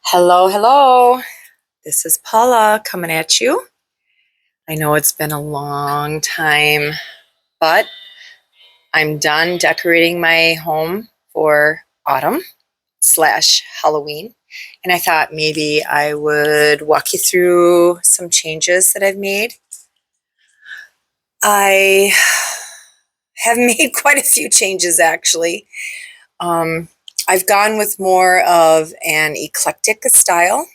Hello, hello. This is Paula coming at you. I know it's been a long time, but I'm done decorating my home for autumn slash Halloween. And I thought maybe I would walk you through some changes that I've made. I have made quite a few changes actually. Um, I've gone with more of an eclectic style.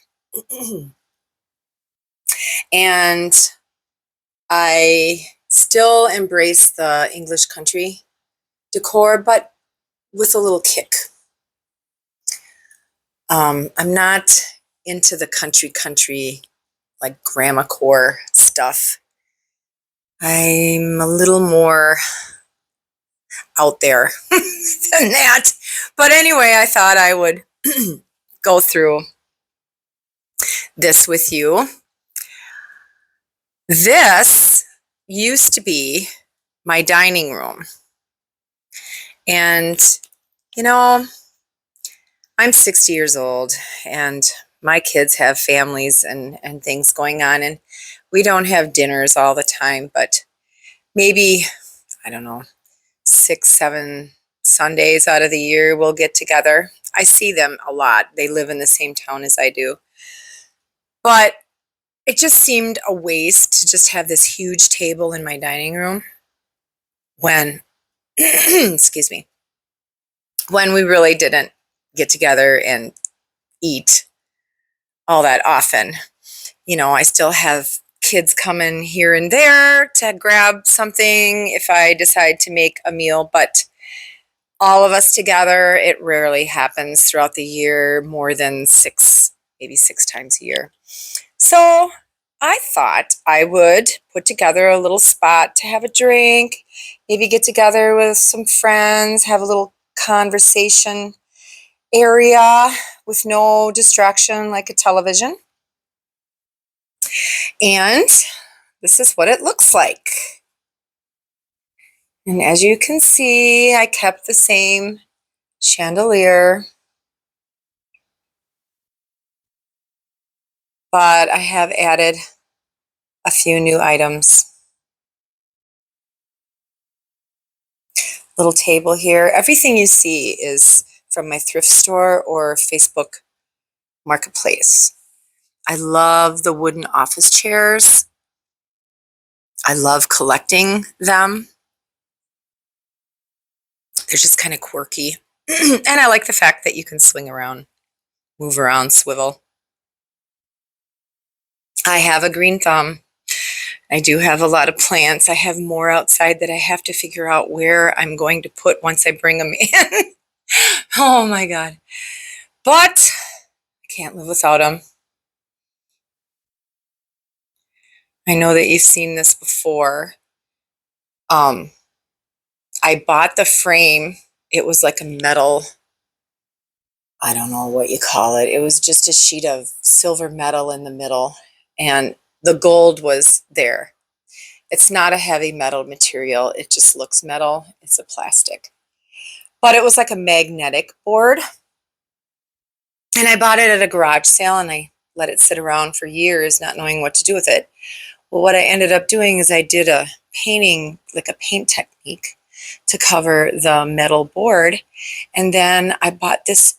And I still embrace the English country decor, but with a little kick. I'm not into the country like grandma core stuff. I'm a little more out there than that. But anyway, I thought I would go through this with you. This used to be my dining room. And, you know, I'm 60 years old and my kids have families and things going on, and we don't have dinners all the time, but maybe, I don't know, 6, 7 Sundays out of the year we'll get together. I see them a lot. They live in the same town as I do. But it just seemed a waste to just have this huge table in my dining room when, excuse me, when we really didn't get together and eat all that often. You know, I still have kids coming here and there to grab something if I decide to make a meal, but all of us together, it rarely happens throughout the year, more than maybe 6 times a year. So I thought I would put together a little spot to have a drink, maybe get together with some friends, have a little conversation area with no distraction like a television. And this is what it looks like. And as you can see, I kept the same chandelier, but I have added a few new items. Little table here. Everything you see is from my thrift store or Facebook Marketplace. I love the wooden office chairs. I love collecting them. They're just kind of quirky. And I like the fact that you can swing around, move around, swivel. I have a green thumb. I do have a lot of plants. I have more outside that I have to figure out where I'm going to put once I bring them in. Oh my God. But I can't live without them. I know that you've seen this before. I bought the frame. It was like a metal, I don't know what you call it. It was just a sheet of silver metal in the middle, and the gold was there. It's not a heavy metal material. It just looks metal. It's a plastic. But it was like a magnetic board. And I bought it at a garage sale and I let it sit around for years not knowing what to do with it. Well, what I ended up doing is I did a painting, like a paint technique to cover the metal board. And then I bought this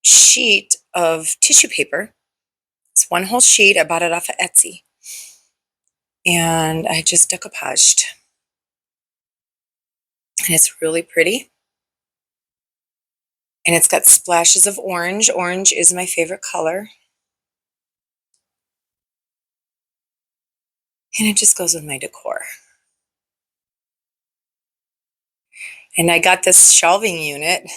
sheet of tissue paper. It's one whole sheet. I bought it off of Etsy. And I just decoupaged. And it's really pretty. And it's got splashes of orange. Orange is my favorite color. And it just goes with my decor. And I got this shelving unit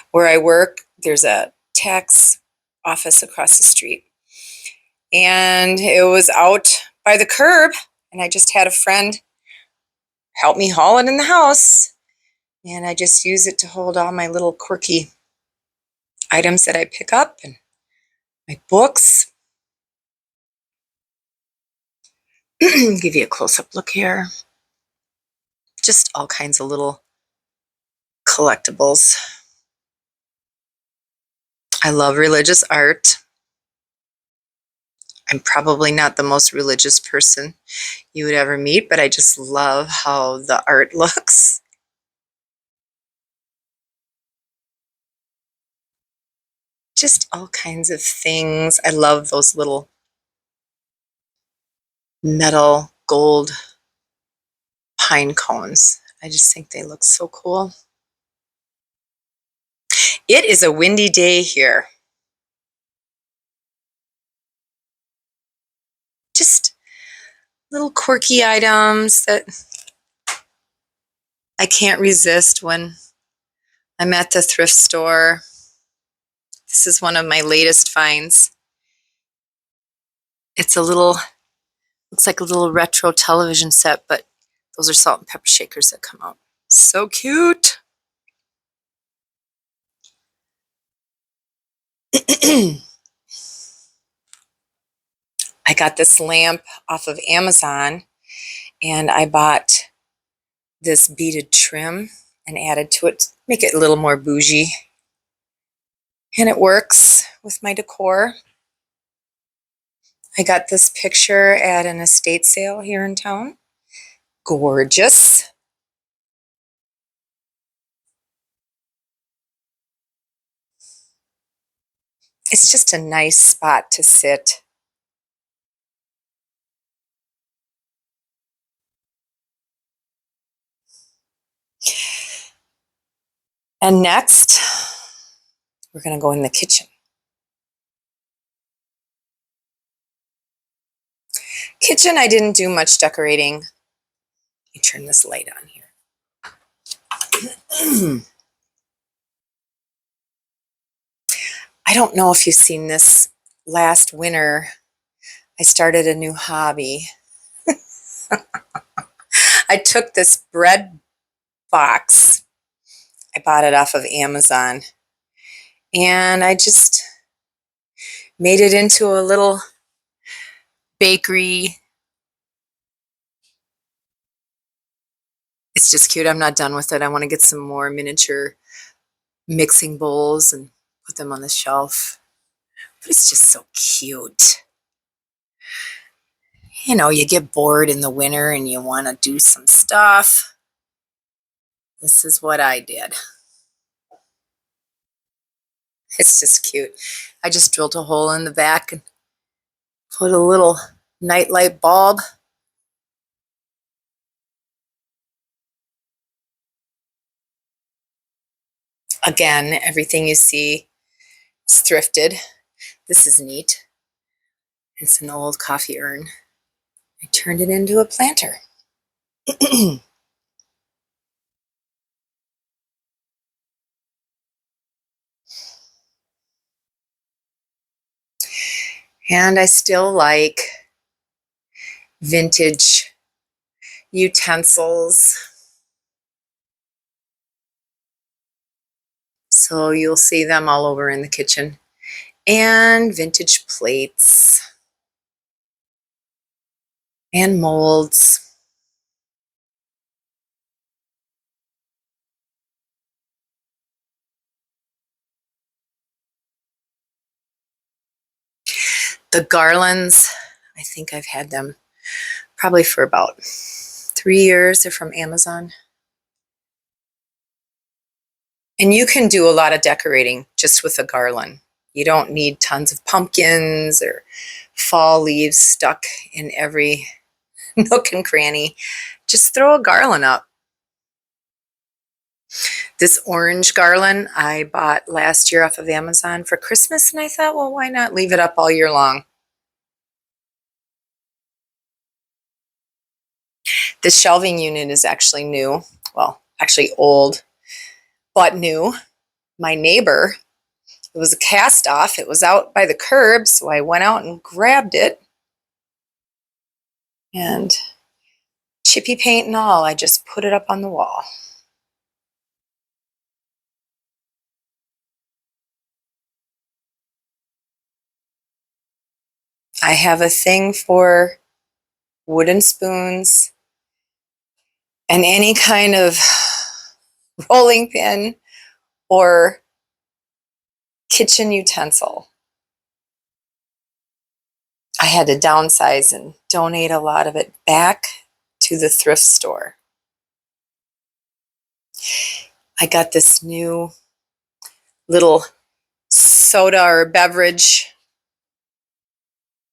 where I work. There's a tax office across the street. And it was out by the curb. And I just had a friend help me haul it in the house. And I just use it to hold all my little quirky items that I pick up and my books. Give you a close-up look here. Just all kinds of little collectibles. I love religious art. I'm probably not the most religious person you would ever meet, but I just love how the art looks. Just all kinds of things. I love those little metal gold pine cones. I just think they look so cool. It is a windy day here. Just little quirky items that I can't resist when I'm at the thrift store. This is one of my latest finds. It's a little, looks like a little retro television set, but those are salt and pepper shakers that come out. So cute. I got this lamp off of Amazon, and I bought this beaded trim and added to it, make it a little more bougie. And it works with my decor. I got this picture at an estate sale here in town. Gorgeous. It's just a nice spot to sit. And next, we're going to go in the kitchen. Kitchen, I didn't do much decorating. Let me turn this light on here. I don't know if you've seen this. Last winter, I started a new hobby. I took this bread box. I bought it off of Amazon. And I just made it into a little bakery. It's just cute. I'm not done with it. I want to get some more miniature mixing bowls and put them on the shelf. But it's just so cute. You know, you get bored in the winter and you want to do some stuff. This is what I did. It's just cute. I just drilled a hole in the back and put a little nightlight bulb. Again, everything you see is thrifted. This is neat. It's an old coffee urn. I turned it into a planter. And I still like vintage utensils. So you'll see them all over in the kitchen. And vintage plates and molds. The garlands, I think I've had them probably for about 3 years. They're from Amazon. And you can do a lot of decorating just with a garland. You don't need tons of pumpkins or fall leaves stuck in every nook and cranny. Just throw a garland up. This orange garland I bought last year off of Amazon for Christmas, and I thought, well, why not leave it up all year long? This shelving unit is actually new. Well, actually old, but new. My neighbor, it was a cast off. It was out by the curb, so I went out and grabbed it. And chippy paint and all, I just put it up on the wall. I have a thing for wooden spoons and any kind of rolling pin or kitchen utensil. I had to downsize and donate a lot of it back to the thrift store. I got this new little soda or beverage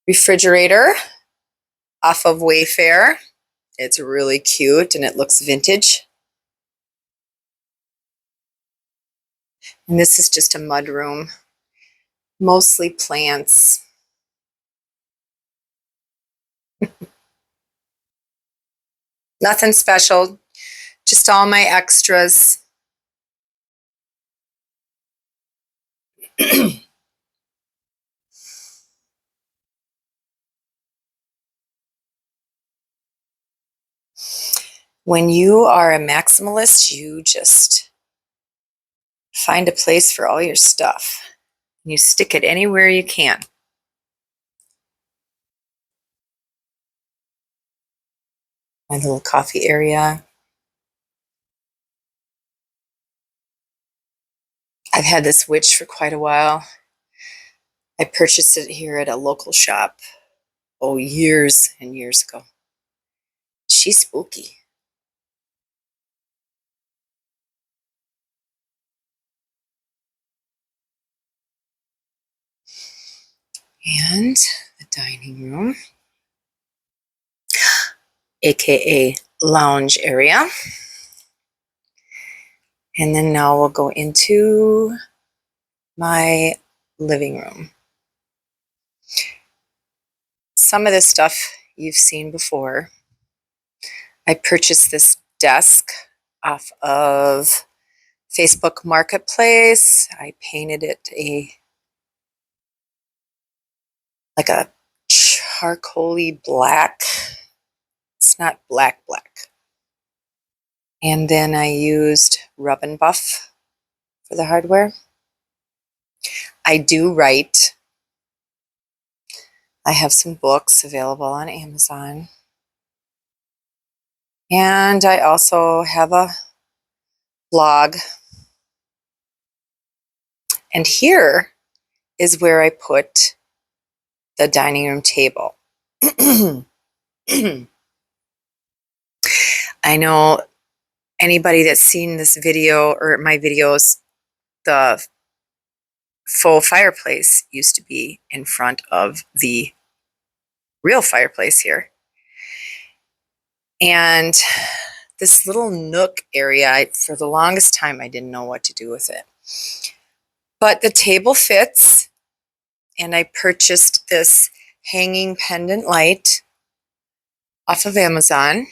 refrigerator off of Wayfair. It's really cute and it looks vintage. And this is just a mud room, mostly plants. Nothing special, just all my extras. When you are a maximalist, you just find a place for all your stuff. You stick it anywhere you can. My little coffee area. I've had this witch for quite a while. I purchased it here at a local shop, years and years ago. She's spooky. And the dining room, aka lounge area. And then now we'll go into my living room. Some of this stuff you've seen before. I purchased this desk off of Facebook Marketplace. I painted it like a charcoaly black. It's not black. And then I used Rub and Buff for the hardware. I do write. I have some books available on Amazon. And I also have a blog. And here is where I put the dining room table. I know anybody that's seen this video or my videos, the faux fireplace used to be in front of the real fireplace here. And this little nook area, for the longest time, I didn't know what to do with it. But the table fits, and I purchased this hanging pendant light off of Amazon,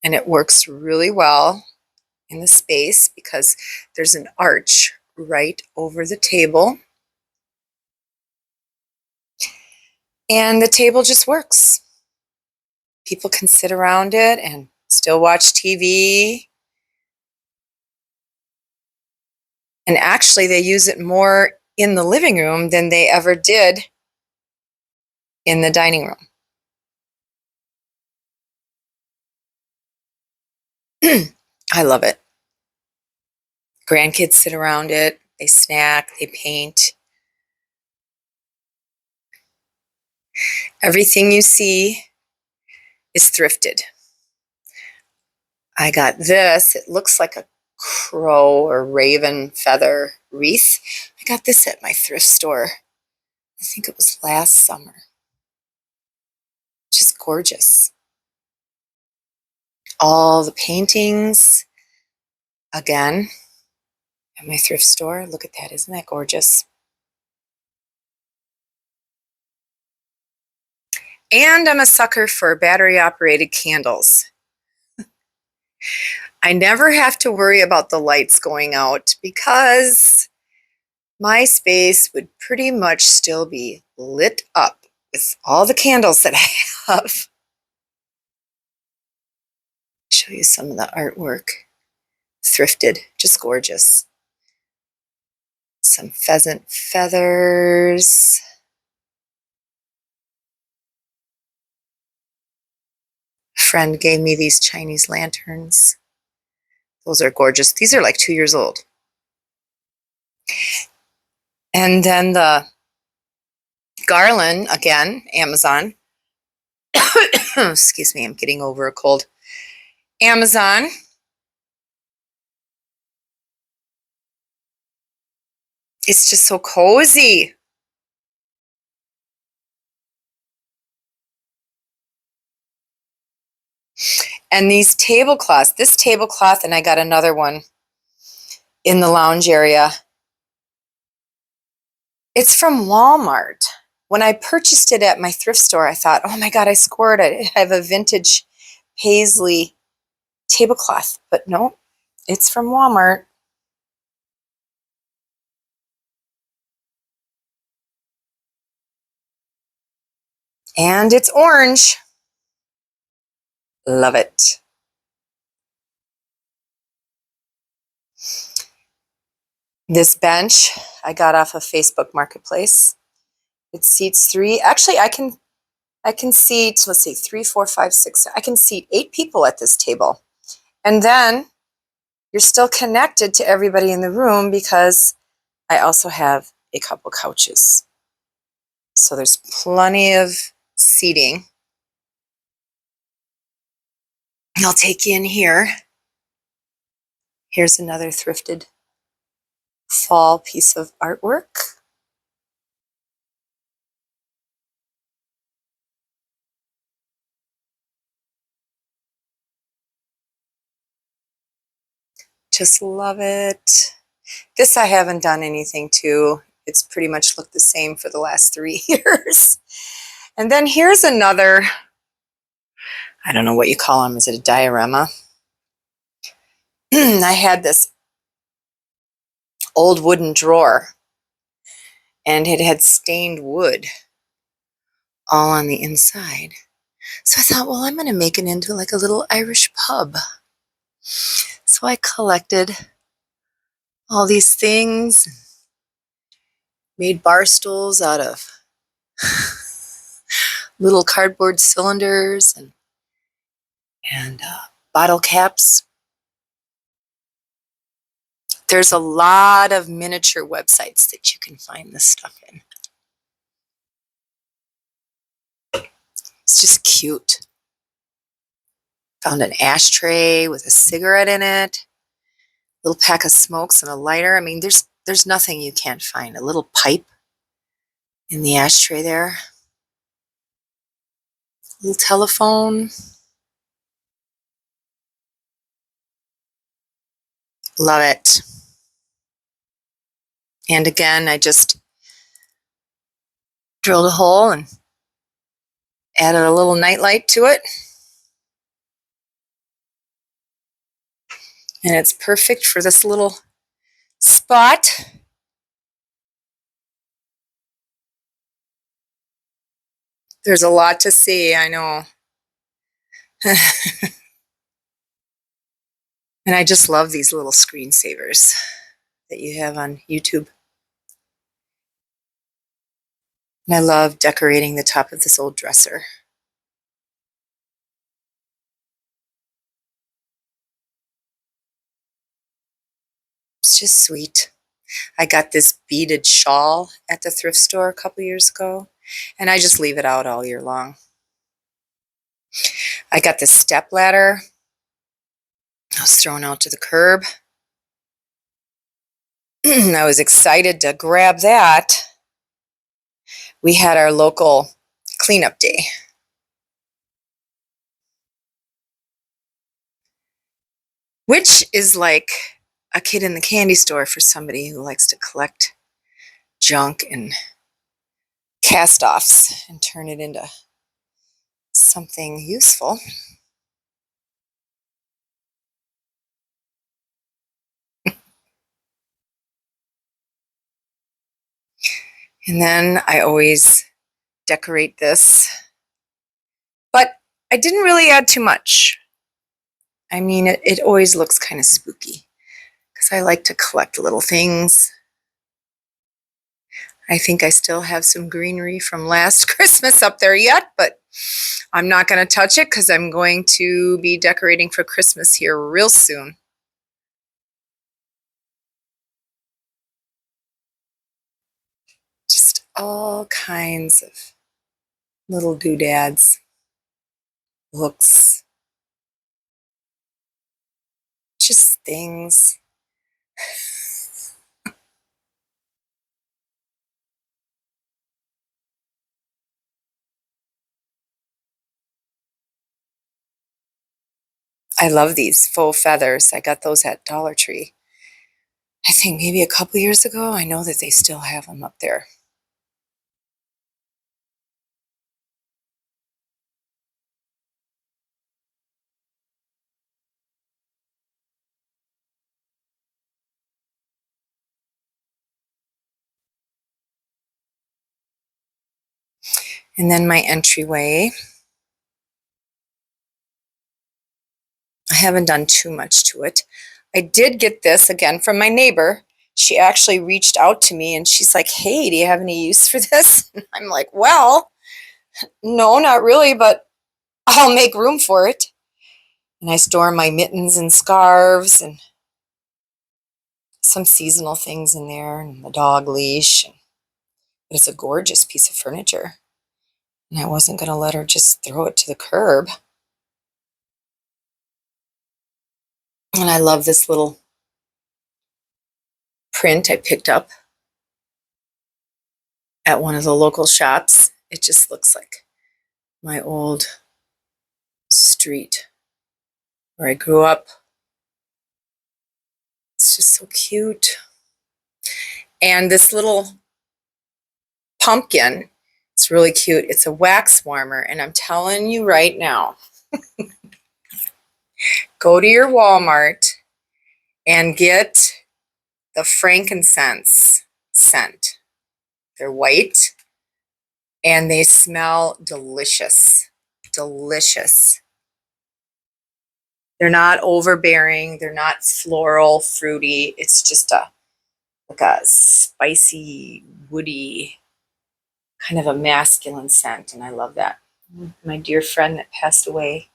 and it works really well in the space because there's an arch right over the table. And the table just works. People can sit around it and still watch TV. And actually, they use it more in the living room than they ever did in the dining room. I love it. Grandkids sit around it. They snack, they paint. Everything you see is thrifted. I got this. It looks like a crow or raven feather wreath. I got this at my thrift store. I think it was last summer. Just gorgeous. All the paintings, again, at my thrift store. Look at that. Isn't that gorgeous? And I'm a sucker for battery-operated candles. I never have to worry about the lights going out because my space would pretty much still be lit up with all the candles that I have. Show you some of the artwork. Thrifted, just gorgeous. Some pheasant feathers. A friend gave me these Chinese lanterns. Those are gorgeous. These are like 2 years old. And then the garland, again, Amazon. Excuse me, I'm getting over a cold. Amazon. It's just so cozy. And these tablecloths, this tablecloth, and I got another one in the lounge area. It's from Walmart. When I purchased it at my thrift store, I thought, oh my God, I scored it. I have a vintage paisley tablecloth. But no, it's from Walmart. And it's orange. Love it. This bench I got off of Facebook Marketplace. It seats three. Actually, I can seat, let's see, 3, 4, 5, 6. I can seat 8 people at this table. And then you're still connected to everybody in the room because I also have a couple couches. So there's plenty of seating. I'll take you in here. Here's another thrifted fall piece of artwork. Just love it. This I haven't done anything to. It's pretty much looked the same for the last 3 years. And then here's another, I don't know what you call them. Is it a diorama? I had this old wooden drawer and it had stained wood all on the inside. So I thought, well, I'm going to make it into like a little Irish pub. So I collected all these things, made bar stools out of little cardboard cylinders and bottle caps. There's a lot of miniature websites that you can find this stuff in. It's just cute. Found an ashtray with a cigarette in it, a little pack of smokes and a lighter. I mean, there's nothing you can't find. A little pipe in the ashtray there. A little telephone. Love it. And again, I just drilled a hole and added a little nightlight to it. And it's perfect for this little spot. There's a lot to see, I know. And I just love these little screensavers that you have on YouTube. And I love decorating the top of this old dresser. It's just sweet. I got this beaded shawl at the thrift store a couple years ago, and I just leave it out all year long. I got this step ladder. I was thrown out to the curb. I was excited to grab that. We had our local cleanup day. Which is like a kid in the candy store for somebody who likes to collect junk and cast-offs and turn it into something useful. And then I always decorate this. But I didn't really add too much. I mean, it always looks kind of spooky because I like to collect little things. I think I still have some greenery from last Christmas up there yet, but I'm not going to touch it because I'm going to be decorating for Christmas here real soon. all kinds of little doodads, books, just things. I love these faux feathers. I got those at Dollar Tree. I think maybe a couple years ago. I know that they still have them up there. And then my entryway. I haven't done too much to it. I did get this again from my neighbor. She actually reached out to me and she's like, "Hey, do you have any use for this?" And I'm like, "Well, no, not really, but I'll make room for it." And I store my mittens and scarves and some seasonal things in there and the dog leash. But it's a gorgeous piece of furniture. And I wasn't going to let her just throw it to the curb. And I love this little print I picked up at one of the local shops. It just looks like my old street where I grew up. It's just so cute. And this little pumpkin, it's really cute. It's a wax warmer. And I'm telling you right now, go to your Walmart and get the frankincense scent. They're white and they smell delicious. Delicious. They're not overbearing. They're not floral, fruity. It's just like a spicy, woody, kind of a masculine scent, and I love that. My dear friend that passed away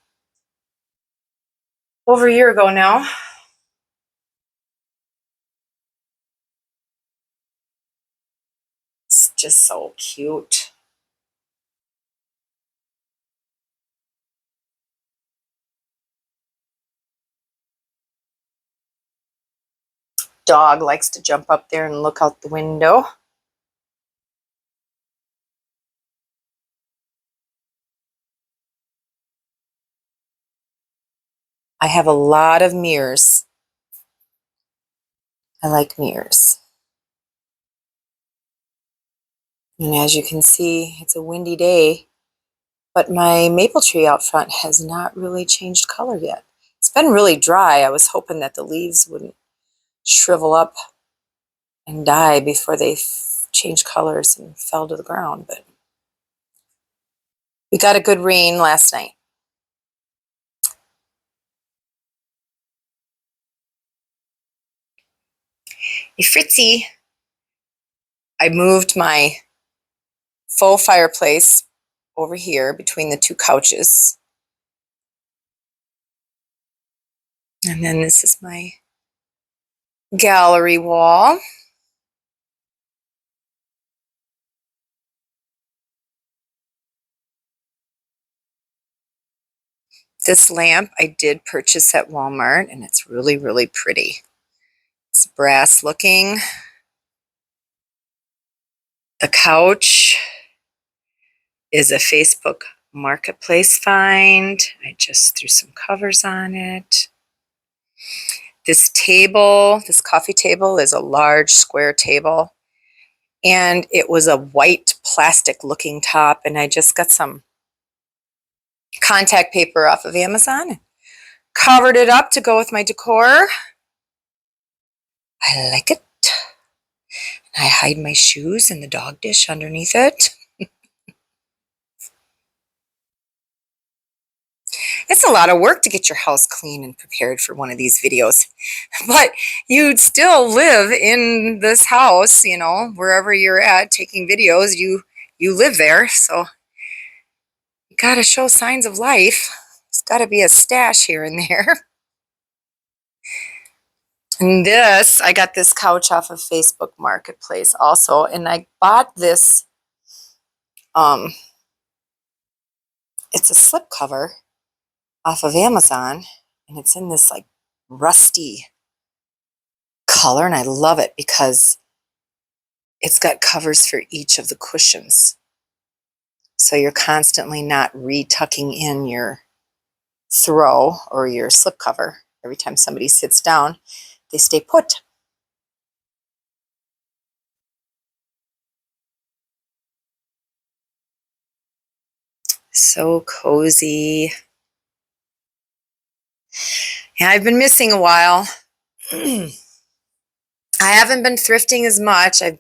over a year ago now. It's just so cute. Dog likes to jump up there and look out the window. I have a lot of mirrors. I like mirrors. And as you can see, it's a windy day, but my maple tree out front has not really changed color yet. It's been really dry. I was hoping that the leaves wouldn't shrivel up and die before they changed colors and fell to the ground, but we got a good rain last night. Hey, Fritzy, I moved my faux fireplace over here between the two couches. And then this is my gallery wall. This lamp I did purchase at Walmart, and it's really, really pretty. It's brass looking. The couch is a Facebook Marketplace find. I just threw some covers on it. This table, this coffee table, is a large square table. And it was a white plastic looking top, and I just got some contact paper off of Amazon. Covered it up to go with my decor. I like it. I hide my shoes in the dog dish underneath it. It's a lot of work to get your house clean and prepared for one of these videos. But you'd still live in this house, you know, wherever you're at taking videos, you live there. So you got to show signs of life. There's got to be a stash here and there. And this, I got this couch off of Facebook Marketplace also, and I bought this Um, it's a slip cover off of Amazon, and it's in this like rusty color, and I love it because it's got covers for each of the cushions. So you're constantly not retucking in your throw or your slip cover. Every time somebody sits down, they stay put. So cozy. Yeah, I've been missing a while. I haven't been thrifting as much. I'm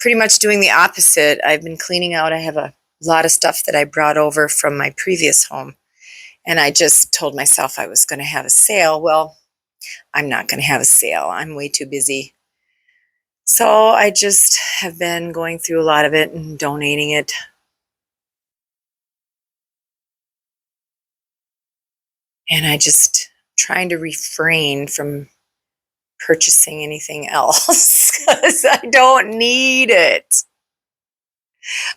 pretty much doing the opposite. I've been cleaning out. I have a lot of stuff that I brought over from my previous home. And I just told myself I was going to have a sale. Well, I'm not going to have a sale. I'm way too busy. So I just have been going through a lot of it and donating it. And I just trying to refrain from purchasing anything else because I don't need it.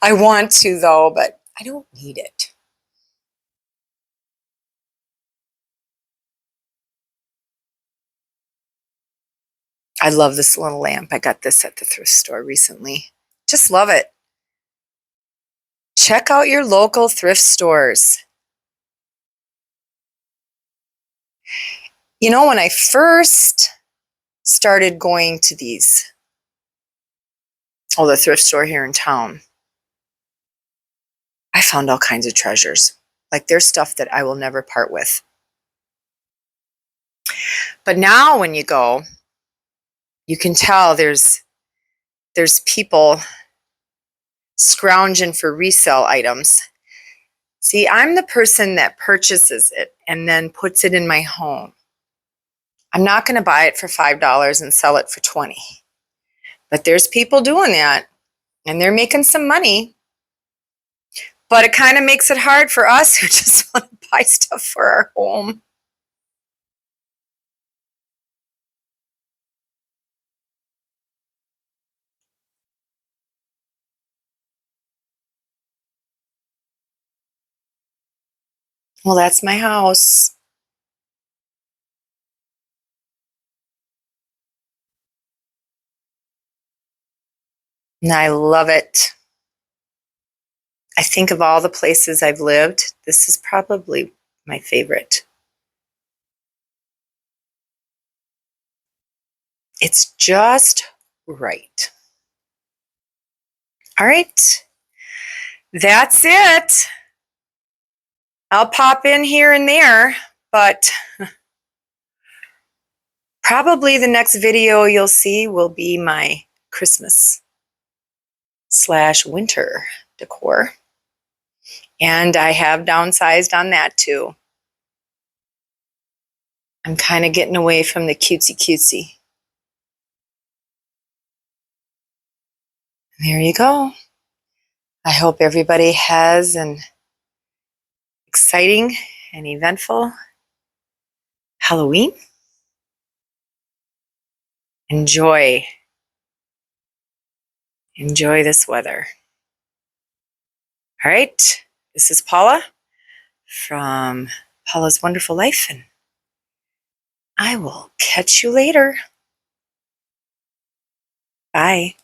I want to though, but I don't need it. I love this little lamp. I got this at the thrift store recently. Just love it. Check out your local thrift stores. You know, when I first started going to the thrift store here in town, I found all kinds of treasures. Like there's stuff that I will never part with. But now when you go, you can tell there's people scrounging for resale items. See, I'm the person that purchases it and then puts it in my home. I'm not going to buy it for $5 and sell it for 20. But there's people doing that and they're making some money. But it kind of makes it hard for us who just want to buy stuff for our home. Well, that's my house. And I love it. I think of all the places I've lived, this is probably my favorite. It's just right. All right, that's it. I'll pop in here and there, but probably the next video you'll see will be my Christmas/winter decor. And I have downsized on that too. I'm kind of getting away from the cutesy cutesy. There you go. I hope everybody has an exciting and eventful Halloween. Enjoy this weather. All right, this is Paula from Paula's Wonderful Life, and I will catch you later. Bye.